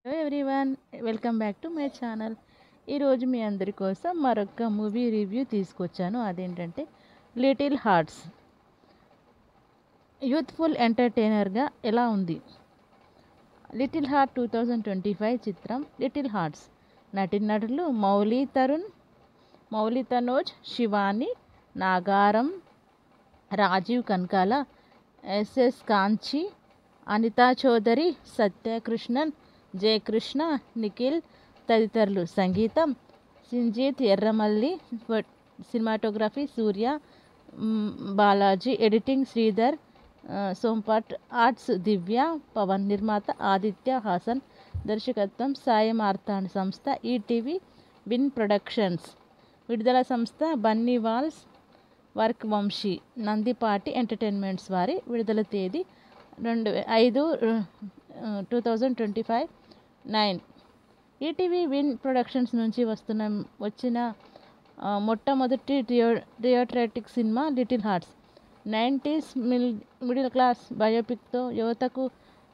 Hello everyone, welcome back to my channel. ఈరోజు మీ అందరి కోసం మరొక మూవీ రివ్యూ తీసుకొచ్చాను. అదేంటంటే లిటిల్ హార్ట్స్. యూత్ఫుల్ ఎంటర్టైనర్గా ఎలా ఉంది? లిటిల్ హార్ట్ 2025 చిత్రం లిటిల్ హార్ట్స్. నటీనటులు మౌలి తనోజ్, శివాని, నాగారం, రాజీవ్ కనకాల, ఎస్ఎస్ కాంచి, అనితా చౌదరి, సత్యకృష్ణన్, జయకృష్ణ, నిఖిల్ తదితరులు. సంగీతం సింజీత్ ఎర్రమల్లి, సినిమాటోగ్రఫీ సూర్య బాలాజీ, ఎడిటింగ్ శ్రీధర్ సోంపాట్, ఆర్ట్స్ దివ్య పవన్, నిర్మాత ఆదిత్య హాసన్, దర్శకత్వం సాయి మార్తాండ్, సంస్థ ఈటీవీ విన్ ప్రొడక్షన్స్, విడుదల సంస్థ బన్నీవాల్స్ వర్క్ వంశీ, నందిపాటి ఎంటర్టైన్మెంట్స్ వారి. విడుదల తేదీ 5/2025 9. ఈటీవీ విన్ ప్రొడక్షన్స్ నుంచి వచ్చిన మొట్టమొదటి theatrical cinema little hearts. 90s middle class బయోపిక్తో యువతకు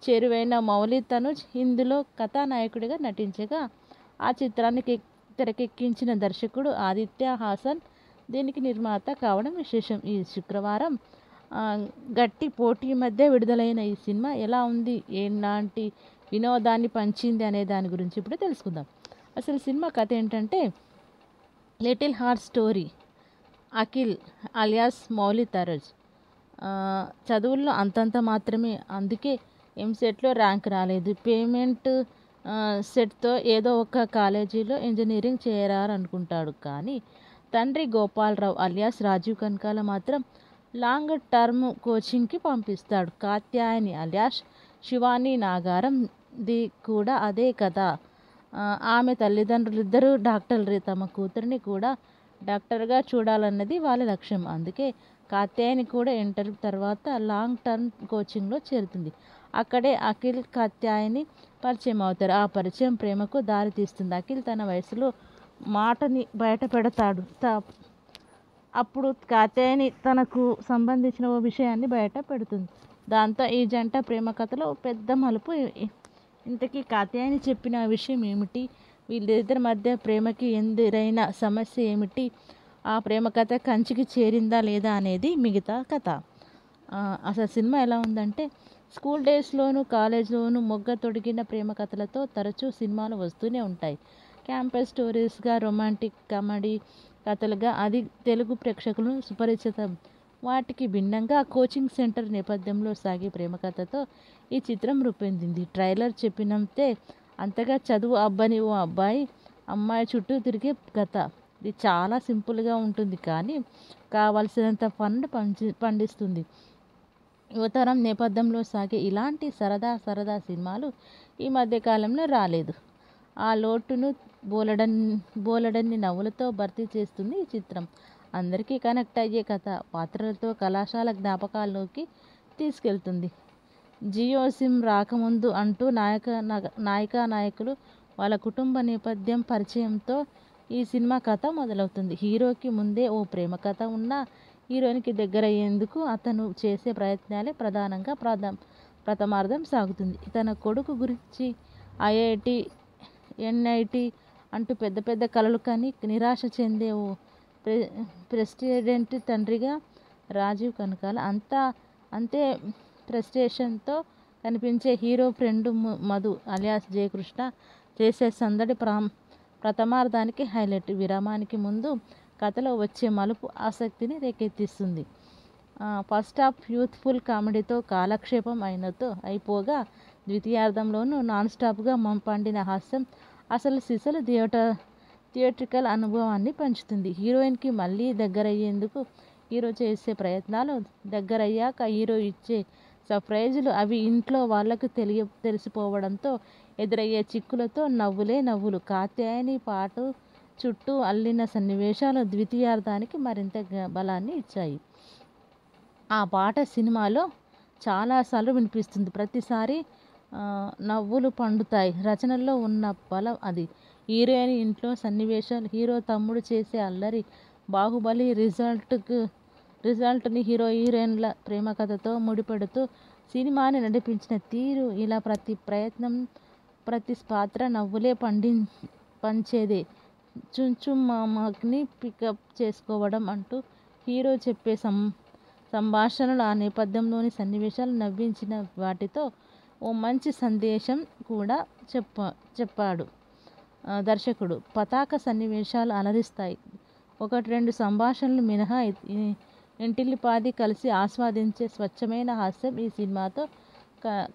చేరువైన మౌలి తనుజ్ ఇందులో కథానాయకుడిగా నటించగా, ఆ చిత్రాన్ని తెరకెక్కించిన దర్శకుడు ఆదిత్య హాసన్ దీనికి నిర్మాత కావడం విశేషం. ఈ శుక్రవారం గట్టి పోటీ మధ్య విడుదలైన ఈ సినిమా ఎలా ఉంది, ఎలాంటి వినోదాన్ని పంచింది అనే దాని గురించి ఇప్పుడు తెలుసుకుందాం. అసలు సినిమా కథ ఏంటంటే, little heart story. Akhil alias Mouli Tanoj చదువుల్లో అంతంత మాత్రమే, అందుకే ఎంసెట్లో ర్యాంక్ రాలేదు. పేమెంట్ సెట్తో ఏదో ఒక కాలేజీలో ఇంజనీరింగ్ చేరాలనుకుంటాడు. కానీ తండ్రి గోపాలరావు అలియాస్ రాజీవ్ కనకాల మాత్రం లాంగ్ టర్మ్ కోచింగ్కి పంపిస్తాడు. కాత్యాయని అలియాస్ శివాని నాగారం ది కూడా అదే కథ. ఆమె తల్లిదండ్రులిద్దరూ డాక్టర్లు. తమ కూతురిని కూడా డాక్టర్గా చూడాలన్నది వాళ్ళ లక్ష్యం. అందుకే కాత్యాయని కూడా ఇంటర్ తర్వాత లాంగ్ టర్మ్ కోచింగ్లో చేరుతుంది. అక్కడే అఖిల్ కాత్యాయని పరిచయం అవుతారు. ఆ పరిచయం ప్రేమకు దారి తీస్తుంది. అఖిల్ తన వయసులో మాటని బయట పెడతాడు. అప్పుడు కాత్యాయని తనకు సంబంధించిన ఓ విషయాన్ని బయట పెడుతుంది. దాంతో ఈ జంట ప్రేమ కథలో పెద్ద మలుపు. ఇంతకీ కాత్యాయని చెప్పిన విషయం ఏమిటి? వీళ్ళిద్దరి మధ్య ప్రేమకి ఎదురైన సమస్య ఏమిటి? ఆ ప్రేమ కథ కంచికి చేరిందా లేదా అనేది మిగతా కథ. అసలు సినిమా ఎలా ఉందంటే, స్కూల్ డేస్లోనూ కాలేజ్లోనూ మొగ్గ తొడిగిన ప్రేమ కథలతో తరచూ సినిమాలు వస్తూనే ఉంటాయి. క్యాంపస్ స్టోరీస్గా, రొమాంటిక్ కామెడీ కథలుగా అది తెలుగు ప్రేక్షకులను సుపరిచితం. వాటికి భిన్నంగా కోచింగ్ సెంటర్ నేపథ్యంలో సాగే ప్రేమ కథతో ఈ చిత్రం రూపొందింది. ట్రైలర్ చెప్పినంతే అంతగా చదువు అబ్బని ఓ అమ్మాయి చుట్టూ తిరిగే కథ. ఇది చాలా సింపుల్గా ఉంటుంది, కానీ కావలసినంత ఫన్ పండిస్తుంది. యువతరం నేపథ్యంలో సాగే ఇలాంటి సరదా సినిమాలు ఈ మధ్యకాలంలో రాలేదు. ఆ లోటును బోలెడన్ని నవ్వులతో భర్తీ చేస్తుంది ఈ చిత్రం. అందరికీ కనెక్ట్ అయ్యే కథ. పాత్రలతో కళాశాల జ్ఞాపకాల్లోకి తీసుకెళ్తుంది. జియో సిమ్ రాకముందు అంటూ నాయకులు వాళ్ళ కుటుంబ నేపథ్యం పరిచయంతో ఈ సినిమా కథ మొదలవుతుంది. హీరోకి ముందే ఓ ప్రేమ కథ ఉన్నా, హీరోయిన్కి దగ్గరయ్యేందుకు అతను చేసే ప్రయత్నాలే ప్రధానంగా ప్రథమార్థం సాగుతుంది. తన కొడుకు గురించి ఐఐటి ఎన్ఐటి అంటూ పెద్ద పెద్ద కలలు కని నిరాశ చెందే ఓ ప్రెసిడెంట్ తండ్రిగా రాజీవ్ కనకాల, అంతే ప్రెస్టేషన్తో కనిపించే hero friend Madhu alias Jayakrishna చేసే సందడి ప్రథమార్థానికి హైలైట్. విరామానికి ముందు కథలో వచ్చే మలుపు ఆసక్తిని రేకెత్తిస్తుంది. ఫస్ట్ హాఫ్ యూత్ఫుల్ కామెడీతో కాలక్షేపం అయిపోగా, ద్వితీయార్థంలోనూ నాన్ స్టాప్గా పండిన హాస్యం అసలు సిసలు థియేట్రికల్ అనుభవాన్ని పంచుతుంది. హీరోయిన్కి మళ్ళీ దగ్గరయ్యేందుకు హీరో చేసే ప్రయత్నాలు, దగ్గరయ్యాక హీరో ఇచ్చే సర్ప్రైజులు, అవి ఇంట్లో వాళ్లకు తెలిసిపోవడంతో ఎదురయ్యే చిక్కులతో నవ్వులే నవ్వులు. కాత్యాయని పాట చుట్టూ అల్లిన సన్నివేశాలు ద్వితీయార్థానికి మరింత బలాన్ని ఇచ్చాయి. ఆ పాట సినిమాలో చాలాసార్లు వినిపిస్తుంది. ప్రతిసారి నవ్వులు పండుతాయి. రచనల్లో ఉన్న బలం అది. హీరోయిన్ ఇంట్లో సన్నివేశాలు, హీరో తమ్ముడు చేసే అల్లరి, బాహుబలి రిజల్ట్ని హీరోయిన్ల ప్రేమ కథతో ముడిపెడుతూ సినిమాని నడిపించిన తీరు, ఇలా ప్రతి ప్రయత్నం ప్రతి పాత్ర నవ్వులే పంచేదే. చుంచుమామని పికప్ చేసుకోవడం అంటూ హీరో చెప్పే సంభాషణలు, ఆ నేపథ్యంలోని సన్నివేశాలు నవ్వించిన వాటితో ఓ మంచి సందేశం కూడా చెప్పాడు దర్శకుడు. పతాక సన్నివేశాలు అలరిస్తాయి. 1-2 సంభాషణలు మినహా ఇంటిల్లిపాది కలిసి ఆస్వాదించే స్వచ్ఛమైన హాస్యం ఈ సినిమాతో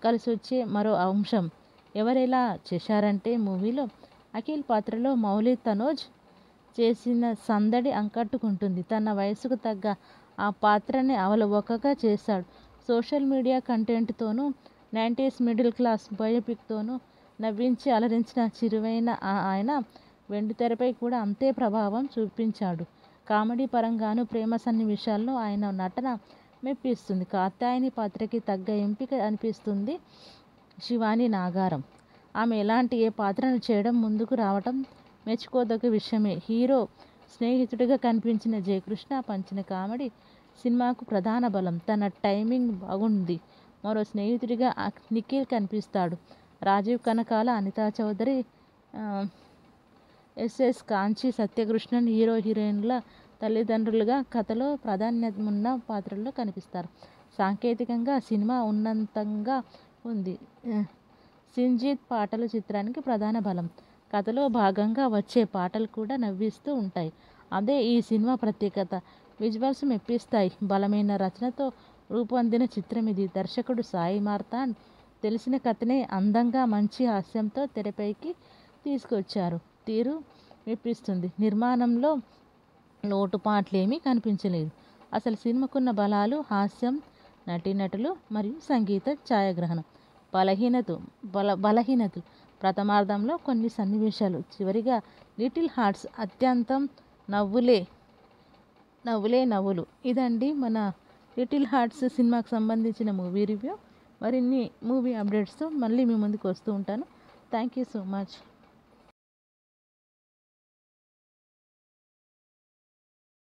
కలిసొచ్చే మరో అంశం. ఎవరెలా చేశారంటే మూవీలో అఖిల్ పాత్రలో మౌలి తనోజ్ చేసిన సందడి ఆకట్టుకుంటుంది. తన వయసుకు తగ్గ ఆ పాత్రని అవలవోకగా చేశాడు. సోషల్ మీడియా కంటెంట్తోనూ 90s మిడిల్ క్లాస్ బయోపిక్తోనూ నవ్వించి అలరించిన చిరువైన ఆయన వెండితెరపై కూడా అంతే ప్రభావం చూపించాడు. కామెడీ పరంగానూ ప్రేమ సన్నివేశాల్లో ఆయన నటన మెప్పిస్తుంది. కాత్యాయని పాత్రకి తగ్గ ఎంపిక అనిపిస్తుంది శివాని నాగారం. ఆమె ఎలాంటి ఏ పాత్రను చేయడం ముందుకు రావటం మెచ్చుకోదగ్గ విషయమే. హీరో స్నేహితుడిగా కనిపించిన జయకృష్ణ పంచిన కామెడీ సినిమాకు ప్రధాన బలం. తన టైమింగ్ బాగుంది. మరో స్నేహితుడిగా నిఖిల్ కనిపిస్తాడు. రాజీవ్ కనకాల, అనితా చౌదరి, ఎస్ఎస్ కాంచి, సత్యకృష్ణన్ హీరో హీరోయిన్ల తల్లిదండ్రులుగా కథలో ప్రాధాన్యమున్న పాత్రల్లో కనిపిస్తారు. సాంకేతికంగా సినిమా ఉన్నతంగా ఉంది. సింజీత్ పాటలు చిత్రానికి ప్రధాన బలం. కథలో భాగంగా వచ్చే పాటలు కూడా నవ్విస్తూ ఉంటాయి. అదే ఈ సినిమా ప్రత్యేకత. విజువల్స్ మెప్పిస్తాయి. బలమైన రచనతో రూపొందిన చిత్రమిది. దర్శకుడు సాయి మార్తాండ్ తెలిసిన కథనే అందంగా మంచి హాస్యంతో తెరపైకి తీసుకొచ్చారు. తీరు మెప్పిస్తుంది. నిర్మాణంలో లోటుపాట్లేమీ కనిపించలేదు. అసలు సినిమాకున్న బలాలు హాస్యం, నటీనటులు మరియు సంగీత ఛాయాగ్రహణం. బలహీనతలు ప్రథమార్థంలో కొన్ని సన్నివేశాలు. చివరిగా లిటిల్ హార్ట్స్ అత్యంతం నవ్వులే నవ్వులు. ఇదండి మన లిటిల్ హార్ట్స్ సినిమాకు సంబంధించిన మూవీ రివ్యూ. మరిన్ని మూవీ అప్డేట్స్తో మళ్ళీ మీ ముందుకు వస్తూ ఉంటాను. Thank you so much.